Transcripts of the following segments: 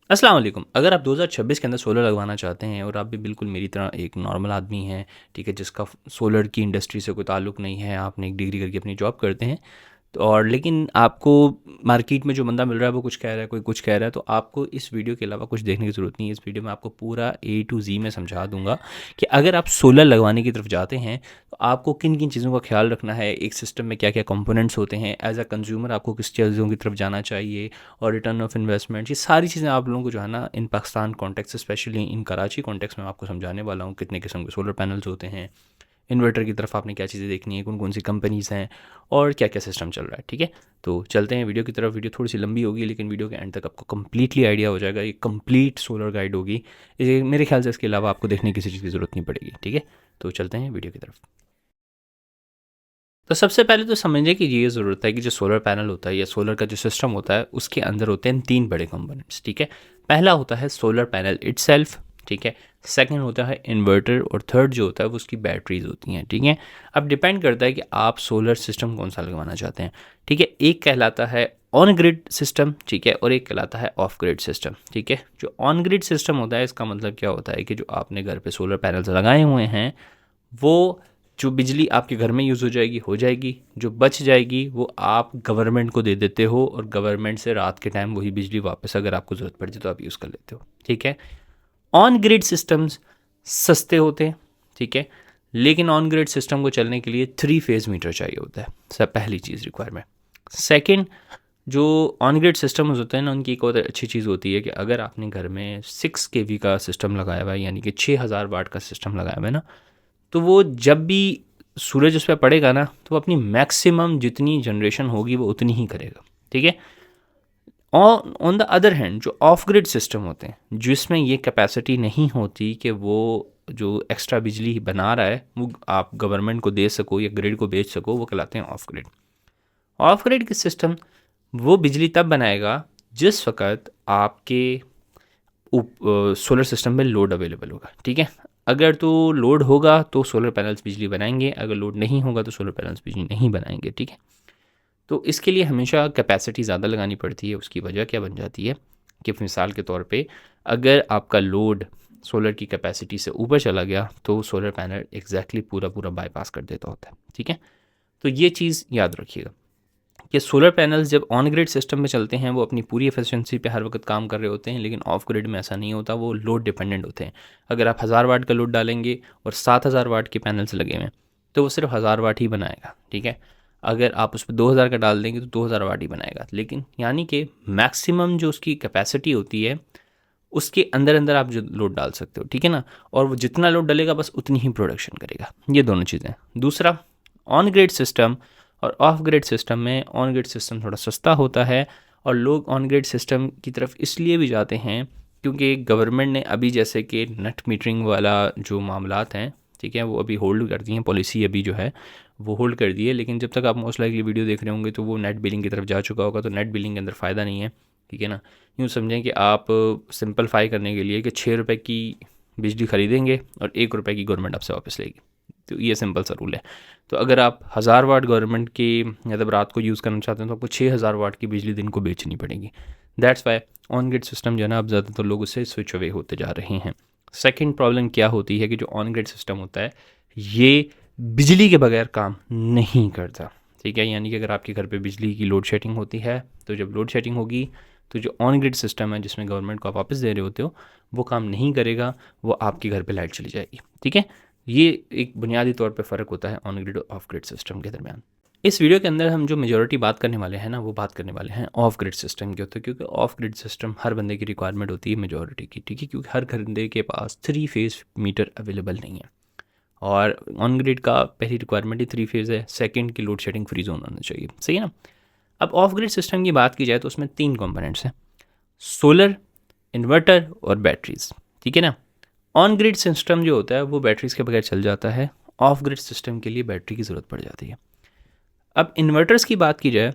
अस्सलाम वालेकुम। अगर आप 2026 के अंदर सोलर लगवाना चाहते हैं और आप भी बिल्कुल मेरी तरह एक नॉर्मल आदमी हैं, ठीक है, जिसका सोलर की इंडस्ट्री से कोई ताल्लुक़ नहीं है, आपने एक डिग्री करके अपनी जॉब करते हैं, तो और लेकिन आपको मार्केट में जो बंदा मिल रहा है वो कुछ कह रहा है, कोई कुछ कह रहा है, तो आपको इस वीडियो के अलावा कुछ देखने की ज़रूरत नहीं है। इस वीडियो में आपको पूरा ए टू ज़ी में समझा दूंगा कि अगर आप सोलर लगवाने की तरफ जाते हैं तो आपको किन किन चीज़ों का ख्याल रखना है, एक सिस्टम में क्या क्या कंपोनेंट्स होते हैं, एज अ कंज्यूमर आपको किस चीज़ों की तरफ जाना चाहिए, और रिटर्न ऑफ इन्वेस्टमेंट, ये सारी चीज़ें आप लोगों को जो है ना in Pakistan context, especially in Karachi context में आपको समझाने वाला हूँ। कितने किस्म के सोलर पैनल्स होते हैं, इन्वर्टर की तरफ आपने क्या चीज़ें देखनी है, कौन कौन सी कंपनीज़ हैं, और क्या क्या सिस्टम चल रहा है। ठीक है, तो चलते हैं वीडियो की तरफ। वीडियो थोड़ी सी लंबी होगी लेकिन वीडियो के एंड तक आपको कंप्लीटली आइडिया हो जाएगा। ये कंप्लीट सोलर गाइड होगी, ये मेरे ख्याल से इसके अलावा आपको देखने की किसी चीज़ की ज़रूरत नहीं पड़ेगी। ठीक है, तो चलते हैं वीडियो की तरफ। तो सबसे पहले तो समझने की ये ज़रूरत है कि जो सोलर पैनल होता है या सोलर का जो सिस्टम होता है उसके अंदर होते हैं तीन बड़े कंपोनेंट्स। ठीक है, पहला होता है सोलर पैनल इटसेल्फ, ठीक है, सेकंड होता है इन्वर्टर, और थर्ड जो होता है वो उसकी बैटरीज होती हैं। ठीक है, अब डिपेंड करता है कि आप सोलर सिस्टम कौन सा लगवाना चाहते हैं। ठीक है, एक कहलाता है ऑन ग्रिड सिस्टम, ठीक है, और एक कहलाता है ऑफ ग्रिड सिस्टम। ठीक है, जो ऑन ग्रिड सिस्टम होता है इसका मतलब क्या होता है कि जो आपने घर पे सोलर पैनल्स लगाए हुए हैं वो जो बिजली आपके घर में यूज़ हो जाएगी, जो बच जाएगी वो आप गवर्नमेंट को दे देते हो, और गवर्नमेंट से रात के टाइम वही बिजली वापस अगर आपको ज़रूरत पड़ती तो आप यूज़ कर लेते हो। ठीक है, ऑन ग्रिड सिस्टम्स सस्ते होते हैं, ठीक है, लेकिन ऑन ग्रिड सिस्टम को चलने के लिए 3 फेज़ मीटर चाहिए होता है, सब पहली चीज़ रिक्वायरमेंट। सेकंड, जो ऑन ग्रिड सिस्टम होते हैं ना, उनकी एक और अच्छी चीज़ होती है कि अगर आपने घर में 6 kV का सिस्टम लगाया हुआ है, यानी कि 6000 वाट का सिस्टम लगाया हुआ है ना, तो वो जब भी सूरज उस पर पड़ेगा ना तो अपनी मैक्सिमम जितनी जनरेशन होगी वो उतनी ही करेगा। ठीक है, ऑन द अदर हैंड जो ऑफ ग्रिड सिस्टम होते हैं जिसमें ये कैपेसिटी नहीं होती कि वो जो एक्स्ट्रा बिजली बना रहा है वो आप गवर्नमेंट को दे सको या ग्रिड को बेच सको, वो कहलाते हैं ऑफ ग्रिड। ऑफ ग्रिड के सिस्टम वो बिजली तब बनाएगा जिस वक्त आपके सोलर सिस्टम में लोड अवेलेबल होगा। ठीक है, अगर तो लोड होगा तो सोलर पैनल्स बिजली बनाएंगे, अगर लोड नहीं होगा तो सोलर पैनल्स बिजली नहीं बनाएंगे। ठीक है, तो इसके लिए हमेशा कैपेसिटी ज़्यादा लगानी पड़ती है। उसकी वजह क्या बन जाती है कि मिसाल के तौर पे अगर आपका लोड सोलर की कैपेसिटी से ऊपर चला गया तो सोलर पैनल एग्जैक्टली पूरा पूरा बाईपास कर देता होता है। ठीक है, तो ये चीज़ याद रखिएगा कि सोलर पैनल्स जब ऑन ग्रिड सिस्टम में चलते हैं वो अपनी पूरी एफिशिएंसी पे हर वक्त काम कर रहे होते हैं, लेकिन ऑफ ग्रिड में ऐसा नहीं होता, वो लोड डिपेंडेंट होते हैं। अगर आप 1000 वाट का लोड डालेंगे और 7000 वाट के पैनल्स लगे हुए हैं तो वो सिर्फ 1000 वाट ही बनाएगा। ठीक है, अगर आप उस पर 2000 का डाल देंगे तो 2000 वाट ही बनाएगा, लेकिन यानी कि मैक्सिमम जो उसकी कैपेसिटी होती है उसके अंदर अंदर आप जो लोड डाल सकते हो। ठीक है ना, और वो जितना लोड डलेगा बस उतनी ही प्रोडक्शन करेगा। ये दोनों चीज़ें। दूसरा, ऑन ग्रिड सिस्टम और ऑफ ग्रिड सिस्टम में ऑन ग्रिड सिस्टम थोड़ा सस्ता होता है, और लोग ऑन ग्रिड सिस्टम की तरफ इसलिए भी जाते हैं क्योंकि गवर्नमेंट ने अभी जैसे कि नेट मीटरिंग वाला जो मामलात हैं, ठीक है, वो अभी होल्ड कर दिए हैं, पॉलिसी अभी जो है वो होल्ड कर दी है। लेकिन जब तक आप मोस्ट लाइकली वीडियो देख रहे होंगे तो वो नेट बिलिंग की तरफ जा चुका होगा, तो नेट बिलिंग के अंदर फ़ायदा नहीं है। ठीक है ना, यूँ समझें कि आप सिंपलीफाई करने के लिए कि 6 रुपये की बिजली खरीदेंगे और 1 रुपये की गवर्नमेंट आपसे वापस लेगी, तो ये सिंपल सा रूल है। तो अगर आप 1000 वाट गवर्नमेंट की मतलब रात को यूज़ करना चाहते हैं तो आपको 6000 वाट की बिजली दिन को बेचनी पड़ेगी। That's why on grid system जो है ना, अब ज़्यादातर लोग उससे स्विच अवे होते जा रहे हैं। सेकेंड प्रॉब्लम क्या होती है कि जो ऑन ग्रिड सिस्टम होता है ये बिजली के बगैर काम नहीं करता। ठीक है, यानी कि अगर आपके घर पे बिजली की लोड शेडिंग होती है तो जब लोड शेडिंग होगी तो जो ऑन ग्रिड सिस्टम है जिसमें गवर्नमेंट को आप वापस दे रहे होते हो वो काम नहीं करेगा, वो आपके घर पे लाइट चली जाएगी। ठीक है, ये एक बुनियादी तौर पे फ़र्क होता है ऑन ग्रिड और ऑफ ग्रिड सिस्टम के दरमियान। इस वीडियो के अंदर हम जो मेजॉरिटी बात करने वाले हैं ना, वो बात करने वाले हैं ऑफ ग्रिड सिस्टम के होते हैं, क्योंकि ऑफ ग्रिड सिस्टम हर बंदे की रिक्वायरमेंट होती है मेजॉरिटी की। ठीक है, क्योंकि हर बंदे के पास 3 फेज़ मीटर अवेलेबल नहीं है, और ऑन ग्रिड का पहली रिक्वायरमेंट ही 3 फेज़ है, सेकंड की लोड शेडिंग फ्री जोन होना चाहिए। सही है ना। अब ऑफ ग्रिड सिस्टम की बात की जाए तो उसमें 3 कंपोनेंट्स हैं, सोलर, इन्वर्टर और बैटरीज। ठीक है ना, ऑन ग्रिड सिस्टम जो होता है वो बैटरीज के बगैर चल जाता है, ऑफ ग्रिड सिस्टम के लिए बैटरी की ज़रूरत पड़ जाती है। अब इन्वर्टर्स की बात की जाए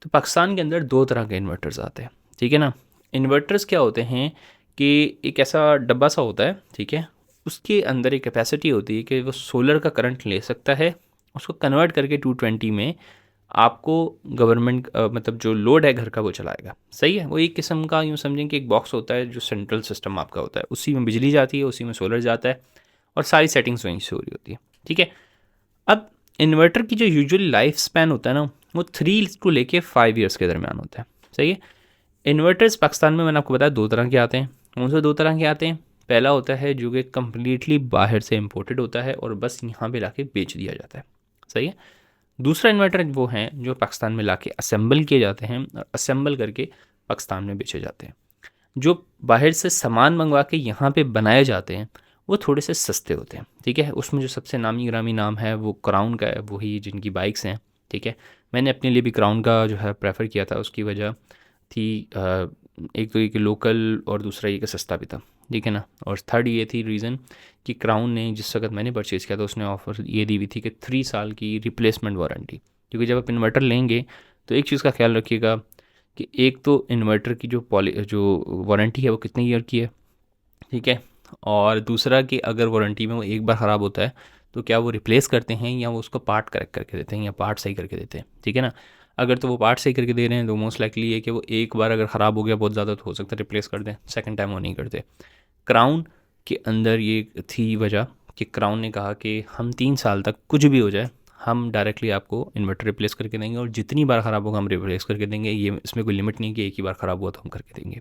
तो पाकिस्तान के अंदर 2 तरह के इन्वर्टर्स आते हैं। ठीक है ना, इन्वर्टर्स क्या होते हैं कि एक ऐसा डब्बा सा होता है, ठीक है, उसके अंदर एक कैपेसिटी होती है कि वो सोलर का करंट ले सकता है, उसको कन्वर्ट करके 220 में आपको गवर्नमेंट मतलब जो लोड है घर का वो चलाएगा। सही है, वो एक किस्म का यूँ समझें कि एक बॉक्स होता है जो सेंट्रल सिस्टम आपका होता है, उसी में बिजली जाती है, उसी में सोलर जाता है और सारी सेटिंग्स वहीं से हो रही होती है। ठीक है, अब इन्वर्टर की जो यूजुअली लाइफ स्पैन होता है ना, वो 3 टू लेके 5 ईयर्स के दरमियान होता है। सही है, इन्वर्टर्स पाकिस्तान में मैंने आपको बताया 2 तरह के आते हैं। कौन से 2 तरह के आते हैं? पहला होता है जो कि कम्प्लीटली बाहर से इम्पोर्टेड होता है और बस यहाँ पे लाके बेच दिया जाता है। सही है, दूसरा इन्वर्टर वो हैं जो पाकिस्तान में लाके असेंबल किए जाते हैं और असेंबल करके पाकिस्तान में बेचे जाते हैं। जो बाहर से सामान मंगवा के यहाँ पे बनाए जाते हैं वो थोड़े से सस्ते होते हैं। ठीक है, उसमें जो सबसे नामी ग्रामी नाम है वो क्राउन का है, वही जिनकी बाइक्स हैं। ठीक है, मैंने अपने लिए भी क्राउन का जो है प्रेफर किया था, उसकी वजह थी एक तो ये कि लोकल और दूसरा ये कि सस्ता भी था। ठीक है ना, और थर्ड ये थी रीज़न कि क्राउन ने जिस वक्त मैंने परचेज़ किया था उसने ऑफ़र ये दी हुई थी कि 3 साल की रिप्लेसमेंट वारंटी। क्योंकि जब आप इन्वर्टर लेंगे तो एक चीज़ का ख्याल रखिएगा कि एक तो इन्वर्टर की जो वारंटी है वो कितने ईयर की है। ठीक है, और दूसरा कि अगर वारंटी में वो एक बार ख़राब होता है तो क्या वो रिप्लेस करते हैं या वो उसको पार्ट करेक्ट करके देते हैं या पार्ट सही करके देते हैं। ठीक है ना, अगर तो वो पार्ट सही करके दे रहे हैं तो मोस्ट लाइकली है कि वो एक बार अगर ख़राब हो गया बहुत ज़्यादा तो हो सकता है रिप्लेस कर दें, सेकंड टाइम वो नहीं करते। क्राउन के अंदर ये थी वजह कि क्राउन ने कहा कि हम 3 साल तक कुछ भी हो जाए हम डायरेक्टली आपको इन्वर्टर रिप्लेस करके देंगे और जितनी बार ख़राब होगा हम रिप्लेस करके देंगे, ये इसमें कोई लिमिट नहीं कि एक ही बार ख़राब हुआ तो हम करके देंगे।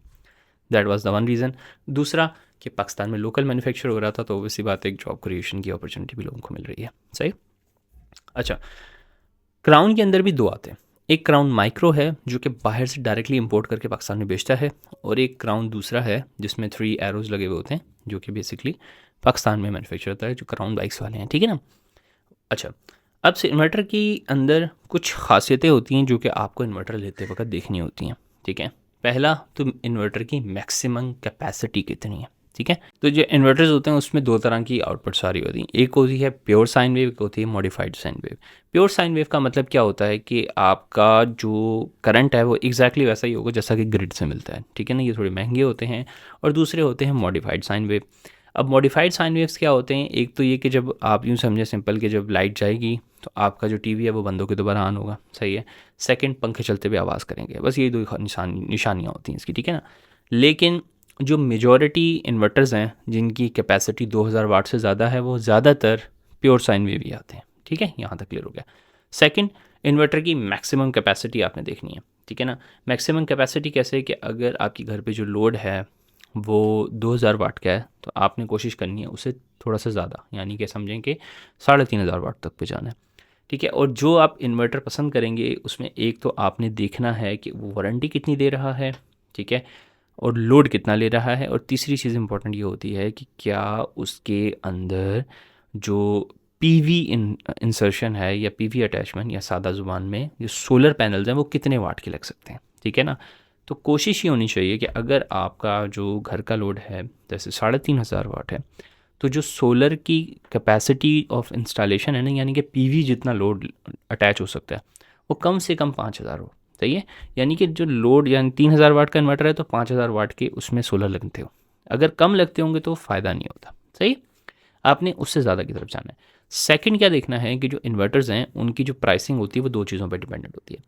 That was the one reason. दूसरा कि पाकिस्तान में लोकल मैन्युफैक्चर हो रहा था तो वैसी बात एक जॉब क्रिएशन की अपॉर्चुनिटी भी लोगों को मिल रही है। सही। अच्छा, क्राउन के अंदर भी 2 आते हैं। एक क्राउन माइक्रो है जो कि बाहर से डायरेक्टली इंपोर्ट करके पाकिस्तान में बेचता है और एक क्राउन दूसरा है जिसमें 3 एरोज लगे हुए होते हैं जो कि बेसिकली पाकिस्तान में मैन्युफैक्चर होता है, जो क्राउन बाइक्स वाले हैं। ठीक है ना। अच्छा, अब से इन्वर्टर की अंदर कुछ खासियतें होती हैं जो कि आपको इन्वर्टर लेते वक्त देखनी होती हैं। ठीक है, पहला तो इन्वर्टर की मैक्सिमम कैपेसिटी कितनी है। ठीक है, तो जो इन्वर्टर्स होते हैं उसमें 2 तरह की आउटपुट सारी होती हैं। एक होती है प्योर साइन वेव, एक होती है modified sine wave. Pure sine wave का मतलब क्या होता है कि आपका जो करंट है वो एग्जैक्टली वैसा ही होगा जैसा कि ग्रिड से मिलता है। ठीक है ना, ये थोड़े महंगे होते हैं। और दूसरे होते हैं मॉडिफाइड साइन वेव। अब मॉडिफाइड साइन वेव्स क्या होते हैं? एक तो ये कि जब आप यूँ समझें सिंपल कि जब लाइट जाएगी तो आपका जो टीवी है वो बंद होकर दोबारा ऑन होगा। सही है। सेकंड, पंखे चलते हुए आवाज़ करेंगे। बस यही 2 निशानियाँ होती हैं इसकी। ठीक है ना, लेकिन जो मेजॉरिटी इन्वर्टर्स हैं जिनकी कैपेसिटी 2000 वाट से ज़्यादा है वो ज़्यादातर प्योर साइन वेव ही आते हैं। ठीक है, यहाँ तक क्लियर हो गया। सेकंड, इन्वर्टर की मैक्सिमम कैपेसिटी आपने देखनी है। ठीक है ना, मैक्सिमम कैपेसिटी कैसे है कि अगर आपके घर पे जो लोड है वो 2000 वाट का है तो आपने कोशिश करनी है उसे थोड़ा सा ज़्यादा, यानी कि समझें कि 3500 वाट तक पे जाना है। ठीक है, और जो आप इन्वर्टर पसंद करेंगे उसमें एक तो आपने देखना है कि वो वारंटी कितनी दे रहा है। ठीक है, और लोड कितना ले रहा है। और तीसरी चीज़ इंपॉर्टेंट ये होती है कि क्या उसके अंदर जो पीवी इंसर्शन है या पीवी अटैचमेंट या सादा ज़ुबान में जो सोलर पैनल्स हैं वो कितने वाट के लग सकते हैं। ठीक है ना, तो कोशिश ये होनी चाहिए कि अगर आपका जो घर का लोड है जैसे 3500 वाट है तो जो सोलर की कैपेसिटी ऑफ इंस्टॉलेशन है ना, यानी कि पीवी जितना लोड अटैच हो सकता है वो कम से कम 5000 हो। सही है, यानी कि जो लोड यानी 3000 वाट का इन्वर्टर है तो 5000 वाट के उसमें सोलर लगते हो। अगर कम लगते होंगे तो फ़ायदा नहीं होता। सही, आपने उससे ज़्यादा की तरफ जाना है। सेकंड क्या देखना है कि जो इन्वर्टर्स हैं उनकी जो प्राइसिंग होती है वो 2 चीज़ों पर डिपेंडेंट होती है।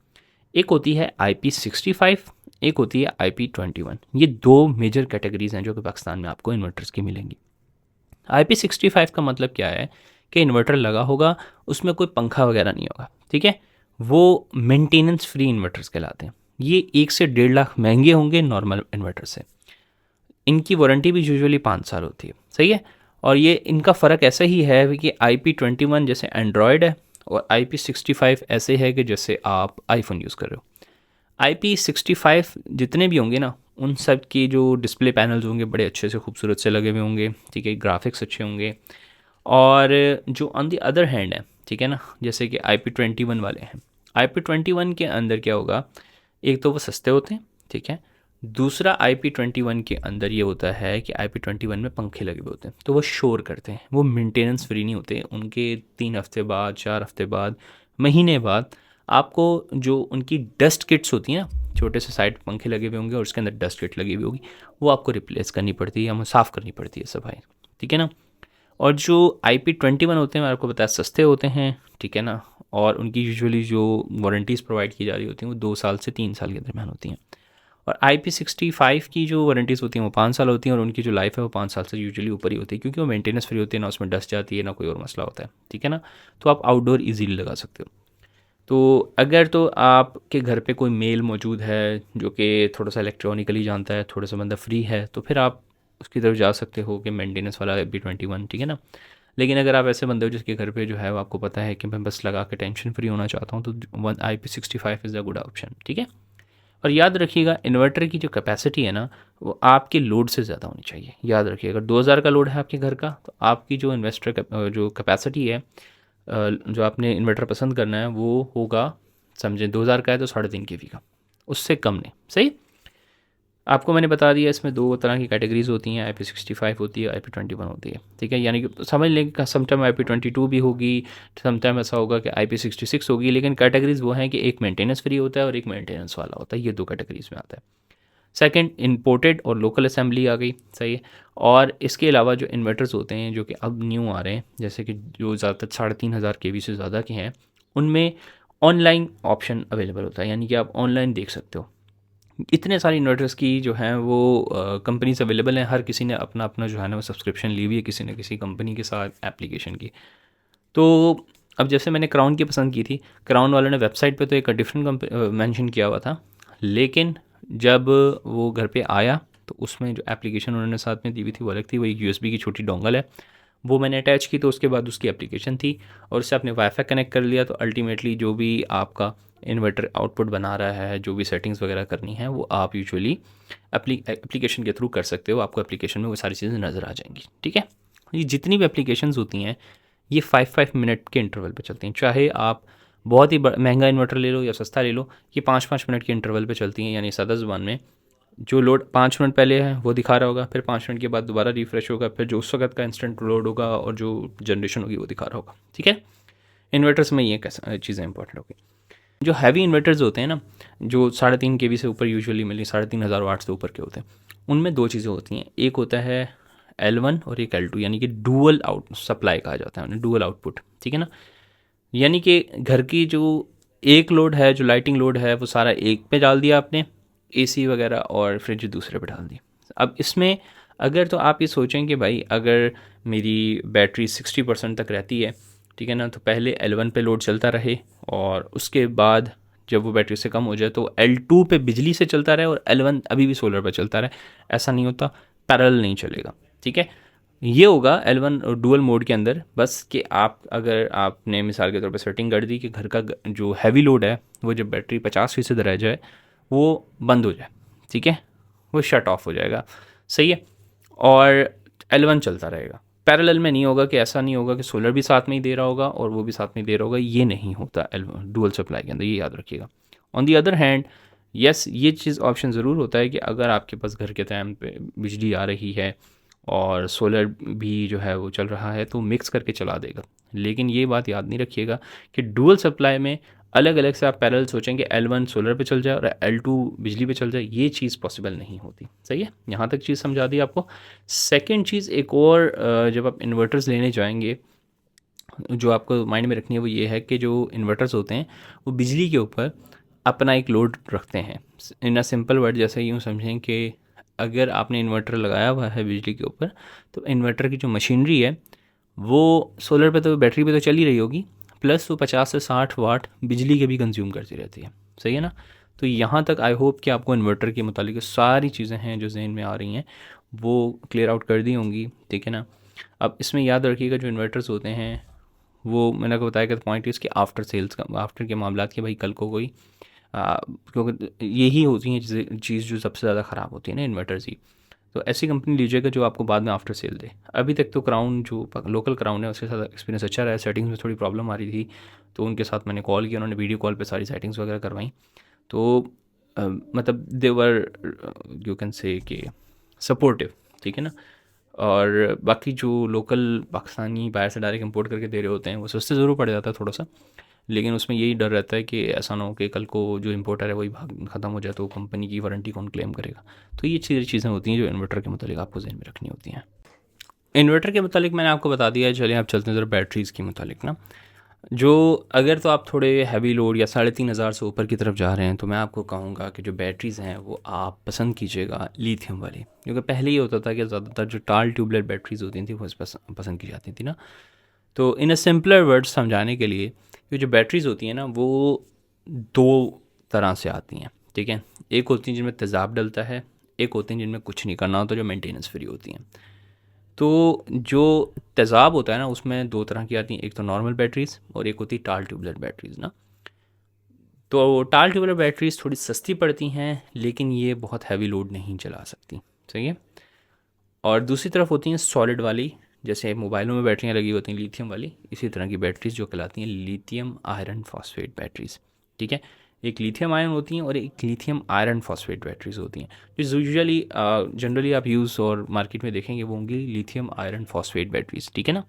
एक होती है IP65, एक होती है IP21। ये 2 मेजर कैटेगरीज हैं जो कि पाकिस्तान में आपको इन्वर्टर्स की मिलेंगी। IP65 का मतलब क्या है कि इन्वर्टर लगा होगा, उसमें कोई पंखा वगैरह नहीं होगा। ठीक है, वो मेंटेनेंस फ्री इन्वर्टर्स कहलाते हैं। ये 1 से 1.5 लाख महंगे होंगे नॉर्मल इन्वर्टर से। इनकी वारंटी भी यूजुअली 5 साल होती है। सही है, और ये इनका फ़र्क ऐसा ही है कि IP21 जैसे एंड्रॉयड है और IP65 ऐसे है कि जैसे आप आईफोन यूज़ कर रहे हो। IP65 जितने भी होंगे ना उन सब की जो डिस्प्ले पैनल्स होंगे बड़े अच्छे से खूबसूरत से लगे हुए होंगे। ठीक है, ग्राफिक्स अच्छे होंगे। और जो ऑन द अदर हैंड है, ठीक है ना, जैसे कि IP21 वाले हैं, IP21 के अंदर क्या होगा, एक तो वो सस्ते होते हैं। ठीक है, दूसरा IP21 के अंदर ये होता है कि IP21 में पंखे लगे हुए होते हैं तो वो शोर करते हैं, वो मेंटेनेंस फ्री नहीं होते। उनके 3 हफ्ते बाद, 4 हफ्ते बाद, महीने बाद आपको जो उनकी डस्ट किट्स होती हैं ना, छोटे से साइड पंखे लगे हुए होंगे और उसके अंदर डस्ट किट लगी हुई होगी, वो आपको रिप्लेस करनी पड़ती है या साफ़ करनी पड़ती है सफाई। ठीक है ना, और जो IP21 होते हैं मैं आपको बताया सस्ते होते हैं। ठीक है ना, और उनकी यूजुअली जो वारंटीज़ प्रोवाइड की जा रही होती हैं वो 2 साल से 3 साल के दरमियान होती हैं। और IP65 की जो वारंटीज़ होती हैं वो 5 साल होती हैं और उनकी जो लाइफ है वो 5 साल से यूजुअली ऊपर ही होती है, क्योंकि वो मेंटेनेंस फ्री होती है, ना उसमें डस्ट जाती है ना कोई और मसला होता है, ठीक है ना। तो आप आउटडोर ईजीली लगा सकते हो। तो अगर तो आपके घर पे कोई मेल मौजूद है जो कि थोड़ा सा इलेक्ट्रॉनिकली जानता है, थोड़ा सा बंदा फ्री है, तो फिर आप उसकी तरफ जा सकते हो कि मेंटेनेंस वाला IP21, ठीक है ना। लेकिन अगर आप ऐसे बंदे हो जिसके घर पे जो है वो आपको पता है कि मैं बस लगा के टेंशन फ्री होना चाहता हूँ, तो IP65 is a good option, ठीक है। और याद रखिएगा इन्वर्टर की जो कैपेसिटी है ना वो आपके लोड से ज़्यादा होनी चाहिए। याद रखिए अगर 2000 का लोड है आपके घर का, तो आपकी जो जो कैपेसिटी है, जो आपने इन्वर्टर पसंद करना है वो होगा, समझें 2000 का है तो 3.5 kV का, उससे कम नहीं। सही, आपको मैंने बता दिया इसमें 2 तरह की कैटेगरीज होती हैं, IP65 होती है, IP21 होती है, ठीक है। यानी कि समझ लें कि समटाइम IP22 भी होगी, समटाइम ऐसा होगा कि IP66 होगी, लेकिन कैटेगरीज वो हैं कि एक मेंटेनेंस फ्री होता है और एक मेंटेनेंस वाला होता है, ये 2 कैटेगरीज में आता है। सेकंड, इंपोर्टेड और लोकल असेंबली आ गई, सही है। और इसके अलावा जो इन्वर्टर्स होते हैं जो कि अब न्यू आ रहे हैं, जैसे कि जो ज़्यादातर 3500 kV से ज़्यादा के हैं, उनमें ऑनलाइन ऑप्शन अवेलेबल होता है, यानी कि आप ऑनलाइन देख सकते हो। इतने सारे इन्वर्टर्स की जो हैं वो कंपनीज अवेलेबल हैं, हर किसी ने अपना अपना जो है ना वो सब्सक्रिप्शन ली हुई है किसी न किसी कंपनी के साथ एप्लीकेशन की। तो अब जैसे मैंने क्राउन की पसंद की थी, क्राउन वालों ने वेबसाइट पे तो एक डिफरेंट मेंशन किया हुआ था, लेकिन जब वो घर पे आया तो उसमें जो एप्लीकेशन उन्होंने साथ में दी हुई थी वो अलग थी। वो एक USB की छोटी डोंगल है, वो मैंने अटैच की, तो उसके बाद उसकी एप्लीकेशन थी और उससे आपने वाईफाई कनेक्ट कर लिया, तो अल्टीमेटली जो भी आपका इन्वर्टर आउटपुट बना रहा है, जो भी सेटिंग्स वगैरह करनी है वो आप यूजुअली एप्लीकेशन के थ्रू कर सकते हो। आपको एप्लीकेशन में वो सारी चीज़ें नज़र आ जाएंगी, ठीक है। ये जितनी भी एप्लीकेशंस होती हैं ये 5-5 मिनट के इंटरवल पे चलती हैं, चाहे आप बहुत ही महंगा इन्वर्टर ले लो या सस्ता ले लो, ये 5-5 मिनट के इंटरवल पे चलती हैं। यानी सादा ज़ुबान में जो लोड 5 मिनट पहले है वो दिखा रहा होगा, फिर 5 मिनट के बाद दोबारा रिफ्रेश होगा, फिर जो उस वक्त का इंस्टेंट लोड होगा और जो जनरेशन होगी वो दिखा रहा होगा, ठीक है। इन्वर्टर्स में ये चीज़ें इंपॉर्टेंट होगी। जो हैवी इन्वर्टर्स होते हैं ना, जो 3.5 kV से ऊपर यूजुअली मिली 3500 वाट से ऊपर के होते हैं, उनमें 2 चीज़ें होती हैं, एक होता है L1 और एक L2, यानी कि डुअल आउट सप्लाई कहा जाता है, डुअल आउटपुट, ठीक है ना। यानी कि घर की जो एक लोड है, जो लाइटिंग लोड है, वो सारा एक पे डाल दिया आपने, AC वगैरह और फ्रिज दूसरे पे डाल दी। अब इसमें अगर तो आप ये सोचें कि भाई अगर मेरी बैटरी 60% तक रहती है, ठीक है ना, तो पहले L1 पे लोड चलता रहे और उसके बाद जब वो बैटरी से कम हो जाए तो L2 पे बिजली से चलता रहे और L1 अभी भी सोलर पर चलता रहे। ऐसा नहीं होता, पैरेलल नहीं चलेगा, ठीक है। ये होगा L1 डुअल मोड के अंदर, बस कि आप अगर आपने मिसाल के तौर पे सेटिंग कर दी कि घर का जो हैवी लोड है वो जब बैटरी 50% रह जाए वो बंद हो जाए, ठीक है, वो शट ऑफ हो जाएगा, सही है, और L1 चलता रहेगा। पैरेलल में नहीं होगा, कि ऐसा नहीं होगा कि सोलर भी साथ में ही दे रहा होगा और वो भी साथ में दे रहा होगा, ये नहीं होता डुअल सप्लाई के अंदर, ये याद रखिएगा। On the other hand yes, ये चीज़ ऑप्शन ज़रूर होता है कि अगर आपके पास घर के टाइम पे बिजली आ रही है और सोलर भी जो है वो चल रहा है तो मिक्स करके चला देगा, लेकिन ये बात याद नहीं रखिएगा कि डुअल सप्लाई में अलग अलग से आप पैरेलल सोचेंगे L1 सोलर पे चल जाए और L2 बिजली पे चल जाए, ये चीज़ पॉसिबल नहीं होती, सही है। यहाँ तक चीज़ समझा दी आपको। सेकंड चीज़ एक और, जब आप इन्वर्टर्स लेने जाएंगे जो आपको माइंड में रखनी है वो ये है कि जो इन्वर्टर्स होते हैं वो बिजली के ऊपर अपना एक लोड रखते हैं। इन अ सिंपल वर्ड जैसे यूँ समझें कि अगर आपने इन्वर्टर लगाया हुआ है बिजली के ऊपर, तो इन्वर्टर की जो मशीनरी है वो सोलर पे तो बैटरी पे तो चल ही रही होगी, प्लस वो 50 से 60 वाट बिजली के भी कंज्यूम करती रहती है, सही है ना। तो यहाँ तक आई होप कि आपको इन्वर्टर के मुतालिक सारी चीज़ें हैं जो जहन में आ रही हैं वो क्लियर आउट कर दी होंगी, ठीक है ना। अब इसमें याद रखिएगा जो इन्वर्टर्स होते हैं वो मैंने आपको बताया कि पॉइंट इसके आफ्टर सेल्स का, आफ्टर के मामला कि भाई कल को कोई क्योंकि यही होती हैं चीज़ जो सबसे ज़्यादा ख़राब होती है ना इन्वर्टर्स ही, तो ऐसी कंपनी लीजिएगा जो आपको बाद में आफ्टर सेल दे। अभी तक तो क्राउन जो लोकल क्राउन है उसके साथ एक्सपीरियंस अच्छा रहा है। सेटिंग्स में थोड़ी प्रॉब्लम आ रही थी तो उनके साथ मैंने कॉल किया, उन्होंने वीडियो कॉल पे सारी सेटिंग्स वगैरह करवाई, तो मतलब देवर यू कैन से कि सपोर्टिव, ठीक है ना। और बाकी जो लोकल पाकिस्तानी बाहर से डायरेक्ट इंपोर्ट करके दे रहे होते हैं वो सस्ते ज़रूर पड़ जाता है थोड़ा सा, लेकिन उसमें यही डर रहता है कि ऐसा ना हो कि कल को जो इम्पोर्टर है वही भाग ख़त्म हो जाए तो कंपनी की वारंटी कौन क्लेम करेगा। तो ये चीज़ें होती हैं जो इन्वर्टर के मुतालिक आपको ज़हन में रखनी होती हैं। इन्वर्टर के मुतालिक मैंने आपको बता दिया है, चलिए आप चलते हैं ज़रा बैटरीज़ के मुतालिक ना। जो अगर तो आप थोड़े हैवी लोड या 3,500 से ऊपर की तरफ जा रहे हैं तो मैं आपको कहूँगा कि जो बैटरीज़ हैं वो आप पसंद कीजिएगा लिथियम वाली, क्योंकि पहले ये होता था कि ज़्यादातर जो टाल ट्यूबलेट बैटरीज़ होती थी वो पसंद की जाती थी ना। तो इन अ सिंपलर वर्ड्स समझाने के लिए, ये जो बैटरीज़ होती हैं ना वो दो तरह से आती हैं, ठीक है। एक होती हैं जिनमें तेज़ाब डलता है, एक होती हैं जिनमें कुछ नहीं करना होता, जो मेंटेनेंस फ्री होती हैं। तो जो तेज़ाब होता है ना उसमें दो तरह की आती हैं, एक तो नॉर्मल बैटरीज़ और एक होती है टाल ट्यूबलेट बैटरीज़ ना। तो टाल ट्यूबलेट बैटरीज़ थोड़ी सस्ती पड़ती हैं लेकिन ये बहुत हैवी लोड नहीं चला सकती, सही है। और दूसरी तरफ होती हैं सॉलिड वाली, जैसे मोबाइलों में बैटरियाँ लगी होती हैं लिथियम वाली, इसी तरह की बैटरीज जो कहलाती हैं लिथियम आयरन फॉस्फेट बैटरीज, ठीक है। एक लिथियम आयन होती हैं और एक लिथियम आयरन फॉस्फेट बैटरीज होती हैं। जो यूजुअली जनरली आप यूज़ और मार्केट में देखेंगे वो होंगी लिथियम आयरन फॉस्फेट बैटरीज, ठीक है ना।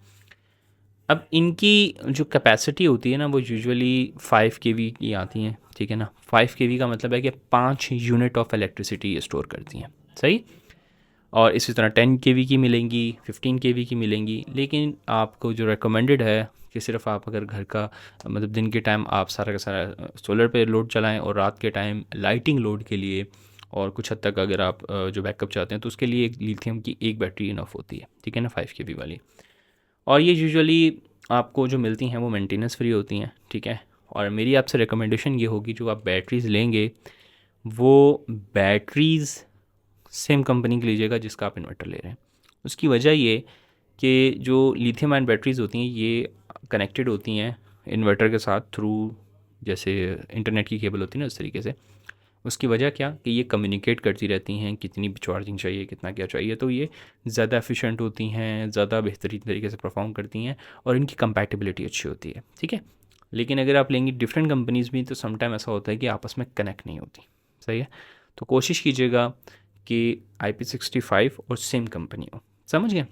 अब इनकी जो कैपेसिटी होती है ना वो यूजुअली 5 kV की आती हैं, ठीक है ना। 5 kV का मतलब है कि 5 यूनिट ऑफ इलेक्ट्रिसिटी ये स्टोर करती हैं, सही। और इसी तरह 10 kV की मिलेंगी, 15 kV की मिलेंगी, लेकिन आपको जो रिकमेंडेड है कि सिर्फ आप अगर घर का मतलब दिन के टाइम आप सारा का सारा सोलर पे लोड चलाएं और रात के टाइम लाइटिंग लोड के लिए और कुछ हद तक अगर आप जो बैकअप चाहते हैं तो उसके लिए एक लिथियम की एक बैटरी इनफ होती है, ठीक है ना, 5 kV वाली। और ये यूजुअली आपको जो मिलती हैं वो मेंटेनेंस फ्री होती हैं, ठीक है। और मेरी आपसे रिकमेंडेशन ये होगी, जो आप बैटरीज़ लेंगे वो बैटरीज़ सेम कंपनी की लीजिएगा जिसका आप इन्वर्टर ले रहे हैं। उसकी वजह ये कि जो लिथियम आयन बैटरीज़ होती हैं ये कनेक्टेड होती हैं इन्वर्टर के साथ थ्रू, जैसे इंटरनेट की केबल होती है ना उस तरीके से। उसकी वजह क्या कि ये कम्युनिकेट करती रहती हैं कितनी चार्जिंग चाहिए, कितना क्या चाहिए, तो ये ज़्यादा एफिशिएंट होती हैं, ज़्यादा बेहतरीन तरीके से परफॉर्म करती हैं और इनकी कंपैटिबिलिटी अच्छी होती है, ठीक है। लेकिन अगर आप लेंगी डिफरेंट कंपनीज़ भी तो समटाइम ऐसा होता है कि आपस में कनेक्ट नहीं होती, सही है। तो कोशिश कीजिएगा कि IP65 और सेम कंपनी हो, समझ गए।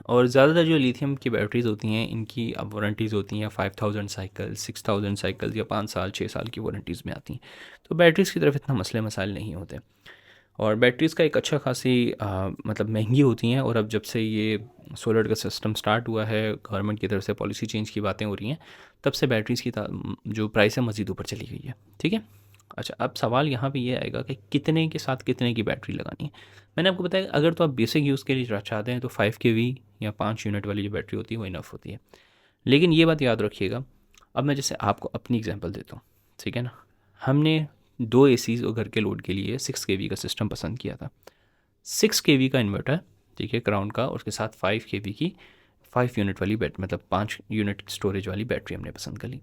और ज़्यादातर जो लिथियम की बैटरीज़ होती हैं इनकी अब वारंटीज़ होती हैं 5000 साइकिल, 6000 साइकिल्स या 5 साल 6 साल की वारंटीज़ में आती हैं। तो बैटरीज़ की तरफ इतना मसले मसाइल नहीं होते। और बैटरीज़ का एक अच्छा खासी मतलब महंगी होती हैं। और अब जब से ये सोलर का सिस्टम स्टार्ट हुआ है, गवर्नमेंट की तरफ से पॉलिसी चेंज की बातें हो रही हैं, तब से बैटरीज़ की जो प्राइस है मज़ीद ऊपर चली गई है, ठीक है। अच्छा, अब सवाल यहाँ पे ये आएगा कि कितने के साथ कितने की बैटरी लगानी है। मैंने आपको बताया अगर तो आप बेसिक यूज़ के लिए चाहते हैं तो 5 kV या 5 यूनिट वाली जो बैटरी होती है वो इनफ होती है। लेकिन ये बात याद रखिएगा, अब मैं जैसे आपको अपनी एग्जांपल देता हूँ, ठीक है ना। हमने 2 ACs और घर के लोड के लिए 6 kV का सिस्टम पसंद किया था। 6 kV का इन्वर्टर, ठीक है, क्राउन का, और उसके साथ 5 kV की 5 यूनिट वाली मतलब 5 यूनिट स्टोरेज वाली बैटरी हमने पसंद कर ली।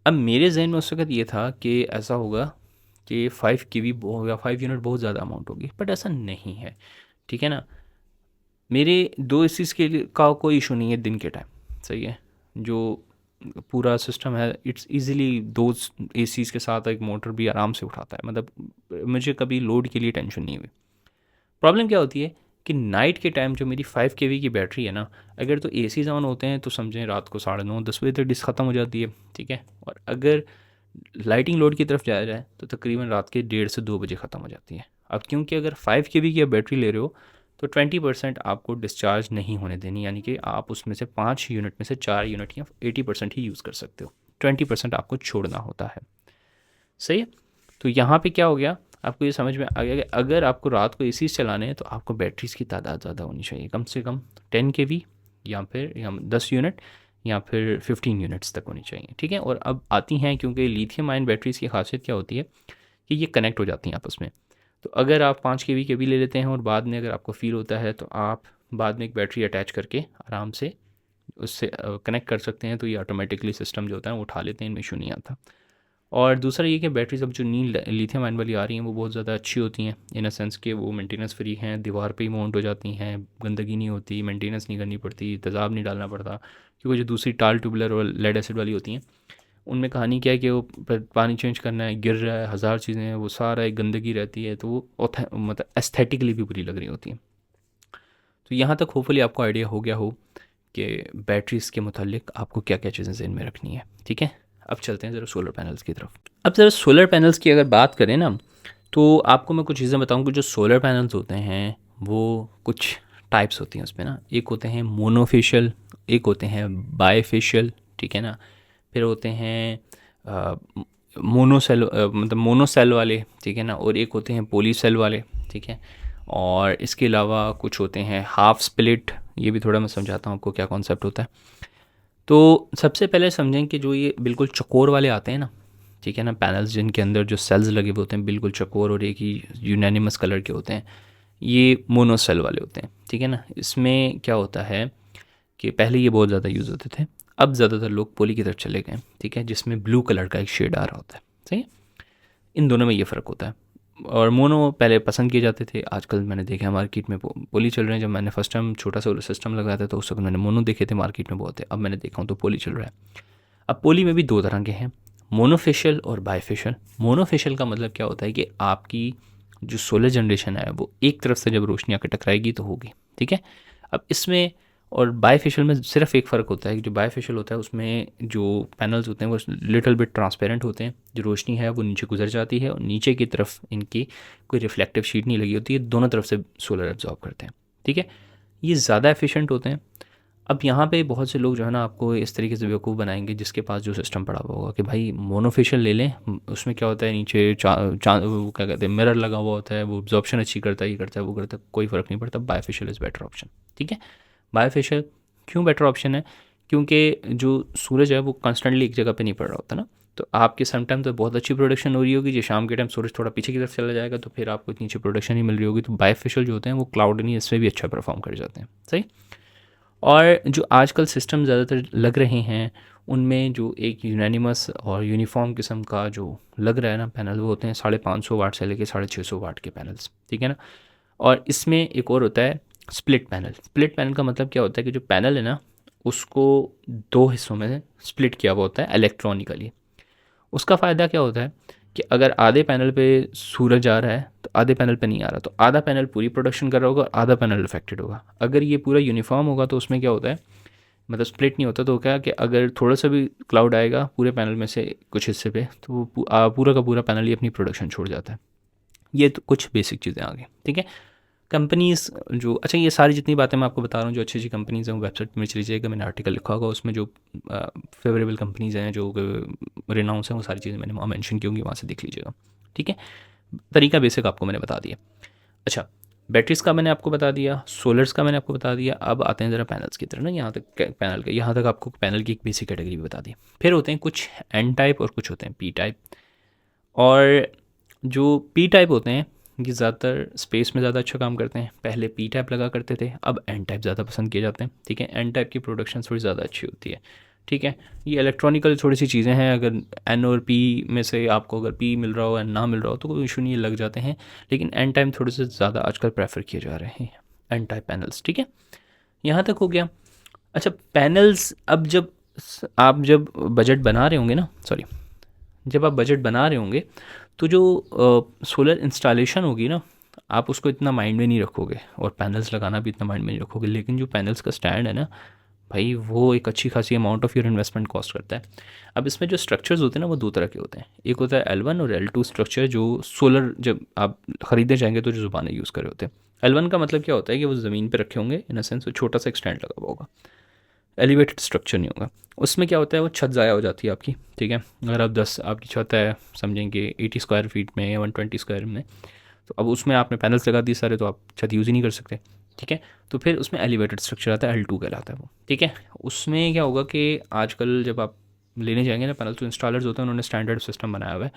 अब मेरे जहन में उस वक्त ये था कि ऐसा होगा कि 5 kV या 5 यूनिट बहुत ज़्यादा अमाउंट होगी, बट ऐसा नहीं है, ठीक है ना। मेरे 2 एसीज के लिए का कोई इशू नहीं है दिन के टाइम, सही है। जो पूरा सिस्टम है इट्स इजीली 2 एसीज के साथ एक मोटर भी आराम से उठाता है, मतलब मुझे कभी लोड के लिए टेंशन नहीं हुई। प्रॉब्लम क्या होती है कि नाइट के टाइम जो मेरी 5 kV की बैटरी है ना, अगर तो एसीज ऑन होते हैं तो समझें रात को 9:30-10 बजे तक डिस्क ख़त्म हो जाती है, ठीक है। और अगर लाइटिंग लोड की तरफ जाया जाए तो तकरीबन रात के 1:30 से 2 बजे ख़त्म हो जाती है। अब क्योंकि अगर 5 kV की आप बैटरी ले रहे हो तो 20% आपको डिस्चार्ज नहीं होने देनी, यानी कि आप उसमें से 5 यूनिट में से 4 यूनिट या 80% ही यूज़ कर सकते हो, 20% आपको छोड़ना होता है, सही है। तो यहाँ पे क्या हो गया, आपको ये समझ में आ गया कि अगर आपको रात को एसी चलाने हैं तो आपको बैटरीज़ की तादाद ज़्यादा होनी चाहिए, कम से कम 10 kV या फिर 10 यूनिट या फिर 15 यूनिट्स तक होनी चाहिए, ठीक है। और अब आती हैं, क्योंकि लिथियम आयन बैटरीज़ की खासियत क्या होती है कि ये कनेक्ट हो जाती हैं आपस में। तो अगर आप 5 kV के भी ले लेते हैं और बाद में अगर आपको फील होता है तो आप बाद में एक बैटरी अटैच करके आराम से उससे कनेक्ट कर सकते हैं, तो ये ऑटोमेटिकली सिस्टम जो होता है वो उठा लेते हैं, इनमें इशू नहीं आता। और दूसरा ये कि बैटरीज अब जो नी लिथियम आयन वाली आ रही हैं वो बहुत ज़्यादा अच्छी होती हैं, इन अ सेंस कि वो मेंटेनेंस फ्री हैं, दीवार पे ही माउंट हो जाती हैं, गंदगी नहीं होती, मेंटेनेंस नहीं करनी पड़ती, तेज़ाब नहीं डालना पड़ता। क्योंकि जो दूसरी टाल ट्यूबलर और लेड एसिड वाली होती हैं उनमें कहानी क्या है कि वो पानी चेंज करना है, गिर रहा है, हज़ार चीज़ें हैं, वो सारा एक गंदगी रहती है, तो वो मतलब एस्थेटिकली भी बुरी लग रही होती हैं। तो यहाँ तक होपफुली आपको आइडिया हो गया हो कि बैटरीज़ के मुतालिक आपको क्या क्या चीज़ें ज़हन में रखनी है, ठीक है। अब चलते हैं ज़रा सोलर पैनल्स की तरफ। अब ज़रा सोलर पैनल्स की अगर बात करें ना, तो आपको मैं कुछ चीज़ें बताऊँ कि जो सोलर पैनल्स होते हैं वो कुछ टाइप्स होती हैं उसमें ना। एक होते हैं मोनोफेशियल, एक होते हैं बायफेशियल, ठीक है ना। फिर होते हैं मोनोसेल, मतलब मोनोसेल वाले, ठीक है ना, और एक होते हैं पॉलीसेल वाले, ठीक है। और इसके अलावा कुछ होते हैं हाफ स्प्लिट, ये भी थोड़ा मैं समझाता हूँ आपको क्या कॉन्सेप्ट होता है। तो सबसे पहले समझें कि जो ये बिल्कुल चकोर वाले आते हैं ना, ठीक है ना, पैनल्स जिनके अंदर जो सेल्स लगे हुए होते हैं बिल्कुल चकोर और एक ही यूनानिमस कलर के होते हैं, ये मोनोसेल वाले होते हैं, ठीक है ना। इसमें क्या होता है कि पहले ये बहुत ज़्यादा यूज़ होते थे, अब ज़्यादातर लोग पॉली की तरफ चले गए, ठीक है, जिसमें ब्लू कलर का एक शेड आ रहा होता है, सही है। इन दोनों में ये फ़र्क होता है। और मोनो पहले पसंद किए जाते थे, आजकल मैंने देखा मार्केट में पोली चल रहे हैं। जब मैंने फर्स्ट टाइम छोटा सोलर सिस्टम लगाया था तो उस वक्त मैंने मोनो देखे थे मार्केट में बहुत है, अब मैंने देखा हूँ तो पोली चल रहा है। अब पोली में भी दो तरह के हैं, मोनोफेशियल और बायफेशियल। मोनोफेशियल का मतलब क्या होता है कि आपकी जो सोलर जनरेशन है वो एक तरफ से जब रोशनी आकर टकराएगी तो होगी, ठीक है। अब इसमें और बायफेशियल में सिर्फ एक फ़र्क होता है कि जो बायफेशियल होता है उसमें जो पैनल्स होते हैं वो लिटिल बिट ट्रांसपेरेंट होते हैं, जो रोशनी है वो नीचे गुजर जाती है और नीचे की तरफ इनकी कोई रिफ्लेक्टिव शीट नहीं लगी होती है, दोनों तरफ से सोलर एब्जॉर्ब करते हैं, ठीक है। ये ज़्यादा एफिशिएंट होते हैं। अब यहाँ पे बहुत से लोग जो है ना आपको इस तरीके से बेवकूफ़ बनाएंगे, जिसके पास जो सिस्टम पड़ा हुआ होगा कि भाई मोनोफेशियल ले लें, उसमें क्या होता है नीचे वो क्या कहते हैं मिरर लगा हुआ होता है, वो एब्जॉर्प्शन अच्छी करता है, ये करता है वो करता है, कोई फ़र्क नहीं पड़ता, बायोफेशियल इज़ बेटर ऑप्शन, ठीक है। बायोफेशियल क्यों बेटर ऑप्शन है? क्योंकि जो सूरज है वो कॉन्स्टेंटली एक जगह पे नहीं पड़ रहा होता ना, तो आपके समटाइम तो बहुत अच्छी प्रोडक्शन हो रही होगी, जो शाम के टाइम सूरज थोड़ा पीछे की तरफ चला जाएगा तो फिर आपको इतनी अच्छी प्रोडक्शन नहीं मिल रही होगी। तो बायोफेशियल जो होते हैं वो क्लाउड नहीं, इसमें भी अच्छा परफॉर्म कर जाते हैं, सही। और जो आजकल सिस्टम ज़्यादातर लग रहे हैं उनमें जो एक यूनानिमस और यूनिफॉर्म किस्म का जो लग रहा है ना पैनल, वो होते हैं 550 वाट से लेकर 650 वाट के पैनल्स, ठीक है ना। और इसमें एक और होता है स्प्लिट पैनल। स्प्लिट पैनल का मतलब क्या होता है कि जो पैनल है ना उसको दो हिस्सों में स्प्लिट किया हुआ होता है इलेक्ट्रॉनिकली। उसका फ़ायदा क्या होता है कि अगर आधे पैनल पे सूरज आ रहा है तो आधे पैनल पे नहीं आ रहा, तो आधा पैनल पूरी प्रोडक्शन कर रहा होगा और आधा पैनल इफेक्टेड होगा। अगर ये पूरा यूनिफॉर्म होगा तो उसमें क्या होता है, मतलब स्प्लिट नहीं होता, तो क्या कि अगर थोड़ा सा भी क्लाउड आएगा पूरे पैनल में से कुछ हिस्से पे तो पूरा का पूरा पैनल ही अपनी प्रोडक्शन छोड़ जाता है। ये तो कुछ बेसिक चीज़ें आ गई, ठीक है। कंपनीज़ जो, अच्छा ये सारी जितनी बातें मैं आपको बता रहा हूँ जो अच्छी अच्छी कंपनीज़ हैं, वेबसाइट में चली जाएगा, मैंने आर्टिकल लिखा होगा उसमें जो फेवरेबल कंपनीज़ हैं जो रिनाउंस हैं, वो सारी चीज़ें मैंने वहाँ मेंशन की होंगी, वहाँ से देख लीजिएगा, ठीक है। तरीका बेसिक आपको मैंने बता दिया। अच्छा, बैटरीज़ का मैंने आपको बता दिया, सोलर्स का मैंने आपको बता दिया। अब आते हैं ज़रा पैनल्स की तरफ ना, यहाँ तक पैनल के, यहाँ तक आपको पैनल की एक बेसिक कैटेगरी भी बता दी। फिर होते हैं कुछ एन टाइप और कुछ होते हैं पी टाइप। और जो पी टाइप होते हैं ये ज़्यादातर स्पेस में ज़्यादा अच्छा काम करते हैं। पहले पी टाइप लगा करते थे, अब एन टाइप ज़्यादा पसंद किए जाते हैं, ठीक है। एन टाइप की प्रोडक्शन थोड़ी ज़्यादा अच्छी होती है, ठीक है। ये इलेक्ट्रॉनिकल थोड़ी सी चीज़ें हैं, अगर एन और पी में से आपको अगर पी मिल रहा हो एन ना मिल रहा हो तो कोई इशू नहीं, लग जाते हैं। लेकिन एन टाइप थोड़े से ज़्यादा आजकल प्रेफर किए जा रहे हैं, एन टाइप पैनल्स, ठीक है। यहाँ तक हो गया। अच्छा, पैनल्स अब जब बजट बना रहे होंगे ना, सॉरी, जब आप बजट बना रहे होंगे तो जो सोलर इंस्टॉलेशन होगी ना, आप उसको इतना माइंड में नहीं रखोगे और पैनल्स लगाना भी इतना माइंड में नहीं रखोगे। लेकिन जो पैनल्स का स्टैंड है ना भाई, वो एक अच्छी खासी amount of your investment cost करता है। अब इसमें जो स्ट्रक्चर्स होते हैं ना वो दो तरह के होते हैं। एक होता है L1 और L2 स्ट्रक्चर, जो सोलर जब आप ख़रीदने जाएंगे तो जो ज़ुबानें यूज़ कर रहे होते हैं। L1 का मतलब क्या होता है कि वो ज़मीन पर रखे होंगे, इन अ सेंस वो छोटा सा एक स्टैंड लगा हुआ होगा, एलिवेटेड स्ट्रक्चर नहीं होगा। उसमें क्या होता है, वो छत ज़ाया हो जाती है आपकी, ठीक है। अगर आप 10 आपकी छत है समझेंगे 80 स्क्वायर फीट में या 120 स्क्वायर में, तो अब उसमें आपने पैनल्स लगा दिए सारे, तो आप छत यूज़ ही नहीं कर सकते, ठीक है। तो फिर उसमें एलिवेटेड स्ट्रक्चर आता है, L2 कहलाता है वो, ठीक है। उसमें क्या होगा कि आजकल जब आप लेने जाएंगे ना पैनल, तो इंस्टॉलर्स होते हैं, उन्होंने स्टैंडर्ड सिस्टम बनाया हुआ है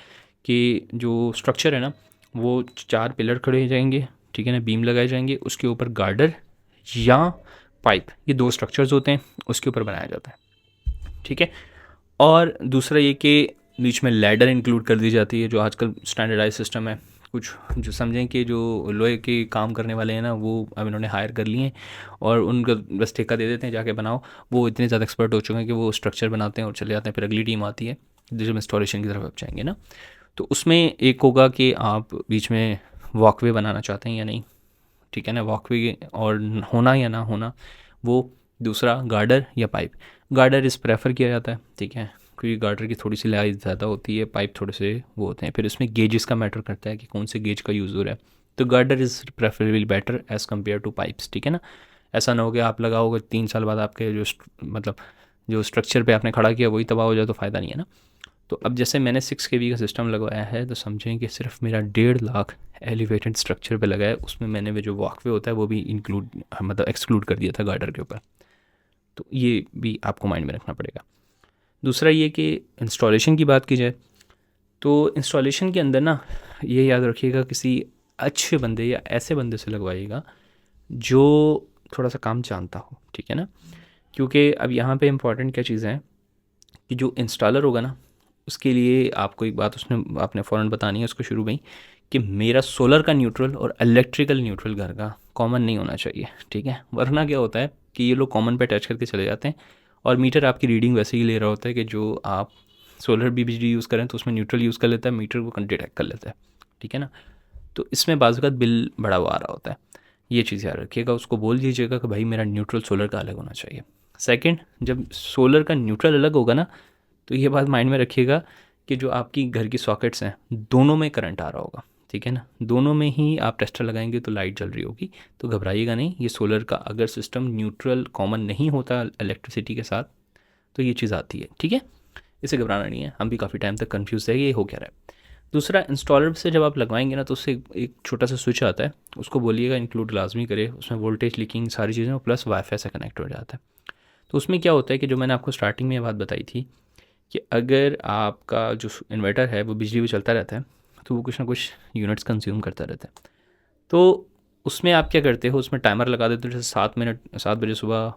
कि जो स्ट्रक्चर है ना वो 4 पिलर खड़े हो जाएंगे, ठीक है ना, बीम लगाए जाएंगे, उसके ऊपर गार्डर या पाइप, ये दो स्ट्रक्चर्स होते हैं, उसके ऊपर बनाया जाता है, ठीक है। और दूसरा ये कि बीच में लैडर इंक्लूड कर दी जाती है, जो आजकल स्टैंडर्डाइज सिस्टम है। कुछ जो समझें कि जो लोहे के काम करने वाले हैं ना, वो अब इन्होंने हायर कर लिए हैं और उनका बस ठेका दे देते हैं जाके बनाओ। वो इतने ज़्यादा एक्सपर्ट हो चुके हैं कि वो स्ट्रक्चर बनाते हैं और चले जाते हैं, फिर अगली टीम आती है जब इंस्टॉलेशन की तरफ आप जाएंगे ना, तो उसमें एक होगा कि आप बीच में वॉकवे बनाना चाहते हैं या नहीं, ठीक है ना, वॉकवे और होना या ना होना। वो दूसरा गार्डर या पाइप, गार्डर इस प्रेफर किया जाता है, ठीक है, क्योंकि गार्डर की थोड़ी सी लाइज ज़्यादा होती है, पाइप थोड़े से वो होते हैं। फिर इसमें गेजेस का मैटर करता है कि कौन से गेज का यूज़ हो रहा है, तो girder is preferable better as compare to pipes, ठीक है ना। ऐसा ना हो कि आप लगाओगे 3 साल बाद आपके जो मतलब जो स्ट्रक्चर पे आपने खड़ा किया वही तबाह हो जाए तो फ़ायदा नहीं है ना। तो अब जैसे मैंने 6 kV का सिस्टम लगवाया है, तो समझें कि सिर्फ मेरा 1.5 लाख एलिवेटेड स्ट्रक्चर पे लगा है, उसमें मैंने वो जो वॉकवे होता है वो भी इंक्लूड मतलब एक्सक्लूड कर दिया था गार्डर के ऊपर। तो ये भी आपको माइंड में रखना पड़ेगा। दूसरा ये कि इंस्टॉलेशन की बात की जाए तो इंस्टॉलेशन के अंदर ना ये याद रखिएगा किसी अच्छे बंदे या ऐसे बंदे से लगवाइएगा जो थोड़ा सा काम जानता हो, ठीक है ना। क्योंकि अब यहाँ पे इम्पॉर्टेंट क्या चीज़ें हैं कि जो इंस्टॉलर होगा ना उसके लिए आपको एक बात उसने आपने फ़ौरन बतानी है उसको शुरू में ही कि मेरा सोलर का न्यूट्रल और इलेक्ट्रिकल न्यूट्रल घर का कॉमन नहीं होना चाहिए, ठीक है। वरना क्या होता है कि ये लोग कॉमन पे अटैच करके चले जाते हैं और मीटर आपकी रीडिंग वैसे ही ले रहा होता है कि जो आप सोलर भी बिजली यूज़ करें तो उसमें न्यूट्रल यूज़ कर लेता है, मीटर को डिटेक्ट कर लेता है, ठीक है ना। तो इसमें बाज़ वक़्त बिल बड़ा हुआ आ रहा होता है। ये चीज़ याद रखिएगा, उसको बोल दीजिएगा कि भाई मेरा न्यूट्रल सोलर का अलग होना चाहिए। सेकंड, जब सोलर का न्यूट्रल अलग होगा ना तो ये बात माइंड में रखिएगा कि जो आपकी घर की सॉकेट्स हैं दोनों में करंट आ रहा होगा, ठीक है ना। दोनों में ही आप टेस्टर लगाएंगे तो लाइट जल रही होगी, तो घबराइएगा नहीं। ये सोलर का अगर सिस्टम न्यूट्रल कॉमन नहीं होता इलेक्ट्रिसिटी के साथ तो ये चीज़ आती है, ठीक है। इसे घबराना नहीं है, हम भी काफ़ी टाइम तक कन्फ्यूज़ है ये हो क्या रहा है। दूसरा, इंस्टॉलर से जब आप लगवाएंगे ना तो उससे एक छोटा सा स्विच आता है, उसको बोलिएगा इंक्लूड लाजमी करे, उसमें वोल्टेज लीकिंग सारी चीज़ें प्लस वाईफाई से कनेक्ट हो जाता है। तो उसमें क्या होता है कि जो मैंने आपको स्टार्टिंग में ये बात बताई थी कि अगर आपका जो इन्वर्टर है वो बिजली पे चलता रहता है तो वो कुछ ना कुछ यूनिट्स कंज्यूम करता रहता है। तो उसमें आप क्या करते हो, उसमें टाइमर लगा देते हो, जैसे 7 बजे सुबह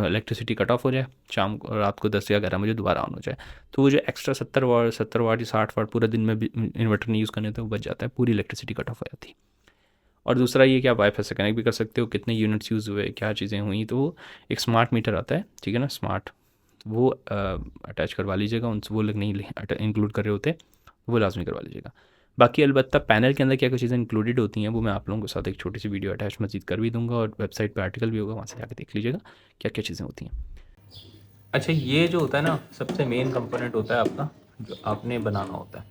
इलेक्ट्रिसिटी कट ऑफ हो जाए, शाम को रात को 10 या 11 बजे दोबारा ऑन हो जाए, तो वो जो एक्स्ट्रा 70 वाट या 60 वाट पूरा दिन में इन्वर्टर नहीं यूज़ करने तो वो बच जाता है, पूरी इलेक्ट्रिसिटी कट ऑफ हो जाती है। और दूसरा ये कि आप वाईफाई से कनेक्ट भी कर सकते हो, कितने यूनिट्स यूज़ हुए, क्या चीज़ें हुई, तो वो एक स्मार्ट मीटर आता है, ठीक है ना, स्मार्ट, वो अटैच करवा लीजिएगा। उनसे वो लोग नहीं इंक्लूड कर रहे होते, वो लाजमी करवा लीजिएगा। बाकी अलबत्ता पैनल के अंदर क्या क्या चीज़ें इंक्लूडेड होती हैं वो मैं आप लोगों के साथ एक छोटी सी वीडियो अटैच मजीद कर भी दूंगा और वेबसाइट पे आर्टिकल भी होगा, वहाँ से जाकर देख लीजिएगा क्या क्या चीज़ें होती हैं। अच्छा, ये जो होता है ना सबसे मेन कंपोनेंट होता है आपका, जो आपने बनाना होता है,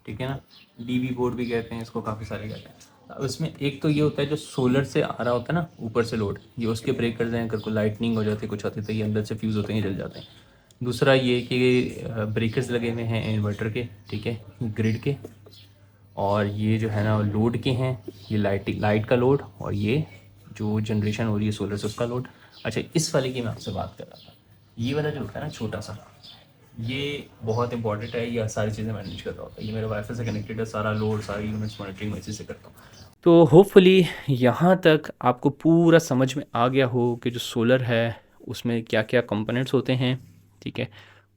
ठीक है ना। डीबी बोर्ड भी कहते हैं इसको, काफ़ी सारे कहते हैं। अब इसमें एक तो ये होता है जो सोलर से आ रहा होता है ना ऊपर से लोड, ये उसके ब्रेकर्स हैं, अगर कोई लाइटनिंग हो जाती है कुछ होती है तो ये अंदर से फ्यूज़ होते हैं, जल जाते हैं। दूसरा ये कि ब्रेकर्स लगे हुए हैं इन्वर्टर के, ठीक है, ग्रिड के, और ये जो है ना लोड के हैं, ये लाइट का लोड, और ये जो जनरेशन हो रही है सोलर से उसका लोड। अच्छा, इस वाले की मैं आपसे बात कर रहा था, ये वाला जो होता है ना छोटा सा, ये बहुत इंपॉर्टेंट है, ये सारी चीज़ें मैनेज कर रहा होता है, ये मेरे वाईफाई से कनेक्टेड है, सारा लोड सारी यूनिट्स मॉनिटरिंग मैं इसी से करता हूँ। तो होपफुली यहाँ तक आपको पूरा समझ में आ गया हो कि जो सोलर है उसमें क्या क्या कंपोनेंट्स होते हैं, ठीक है,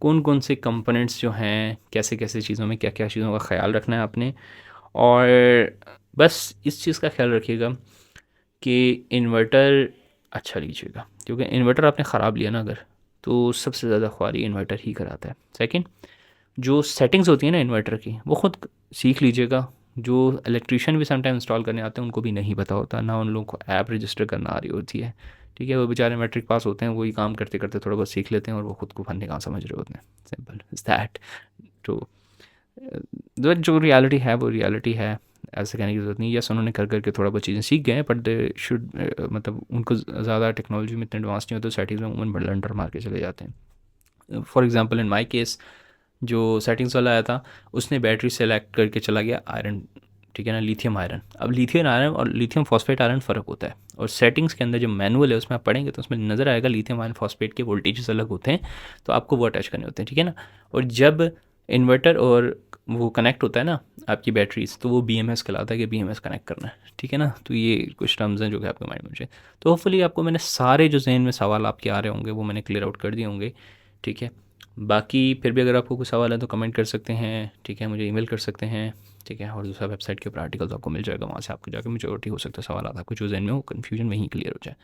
कौन कौन से कंपोनेंट्स जो हैं, कैसे कैसे चीज़ों में क्या क्या चीज़ों का ख्याल रखना है आपने। और बस इस चीज़ का ख्याल रखिएगा कि इन्वर्टर अच्छा लीजिएगा, क्योंकि इन्वर्टर आपने ख़राब लिया ना अगर, तो सबसे ज़्यादा ख्वारी इन्वर्टर ही कराता है। सेकंड, जो सेटिंग्स होती हैं ना इन्वर्टर की वो ख़ुद सीख लीजिएगा। जो इलेक्ट्रीशियन भी समटाइम इंस्टॉल करने आते हैं उनको भी नहीं पता होता, ना उन लोगों को ऐप रजिस्टर करना आ रही होती है, ठीक है। वो बेचारे मैट्रिक पास होते हैं, वही काम करते करते थोड़ा बहुत सीख लेते हैं और वो खुद को फंदे कहाँ समझ रहे होते हैं। Simple is that. तो जो रियलिटी है वो रियलिटी है, ऐसे कहने की ज़रूरत नहीं। यस, उन्होंने कर करके थोड़ा बहुत चीज़ें सीख गए हैं, बट दे शुड मतलब उनको ज़्यादा टेक्नोलॉजी में इतने एडवांस नहीं होते, सेटिंग्स में उमन ब्लंडर मार के चले जाते हैं। For example in my case जो सेटिंग्स वाला आया था उसने बैटरी सेलेक्ट करके चला गया आयरन, ठीक है ना, लिथियम आयरन। अब लिथियम आयरन और लिथियम फॉस्फेट आयरन फ़र्क होता है, और सेटिंग्स के अंदर जो मैनुअल है उसमें आप पढ़ेंगे तो उसमें नज़र आएगा लिथियम आयरन फॉस्फेट के वोल्टेजेस अलग होते हैं, तो आपको वो अटैच करने होते हैं, ठीक है ना। और जब इन्वर्टर और वो कनेक्ट होता है ना आपकी बैटरीज, तो वो BMS कहलाता है कि BMS कनेक्ट करना है, ठीक है ना। तो ये कुछ टर्म्स हैं जो कि आपके माइंड में चाहिए। तो होपफुली आपको मैंने सारे जो जहन में सवाल आपके आ रहे होंगे वो मैंने क्लियर आउट कर दिए होंगे, ठीक है। बाकी फिर भी अगर आपको कुछ सवाल है तो कमेंट कर सकते हैं, ठीक है, मुझे ईमेल कर सकते हैं, ठीक है। और दूसरा वेबसाइट के ऊपर आर्टिकल तो आपको मिल जाएगा, वहाँ से आपको जाकर मेजॉरिटी हो सकता है सवाल आता है, कुछ जो जहन में हो कन्फ्यूजन वहीं क्लियर हो जाए।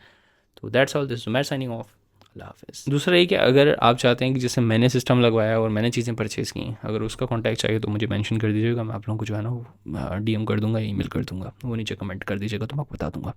तो दैट्स ऑल, दिस मैं साइनिंग ऑफ, अल्लाह हाफ़िज़। दूसरा ये कि अगर आप चाहते हैं कि जैसे मैंने सिस्टम लगवाया और मैंने चीज़ें परचेज़ की, अगर उसका कॉन्टैक्ट चाहिए तो मुझे मेंशन कर दीजिएगा, मैं आप लोगों को जो है ना वो DM कर दूँगा या ईमेल कर दूँगा, वो नीचे कमेंट कर दीजिएगा तो मैं आपको बता दूँगा।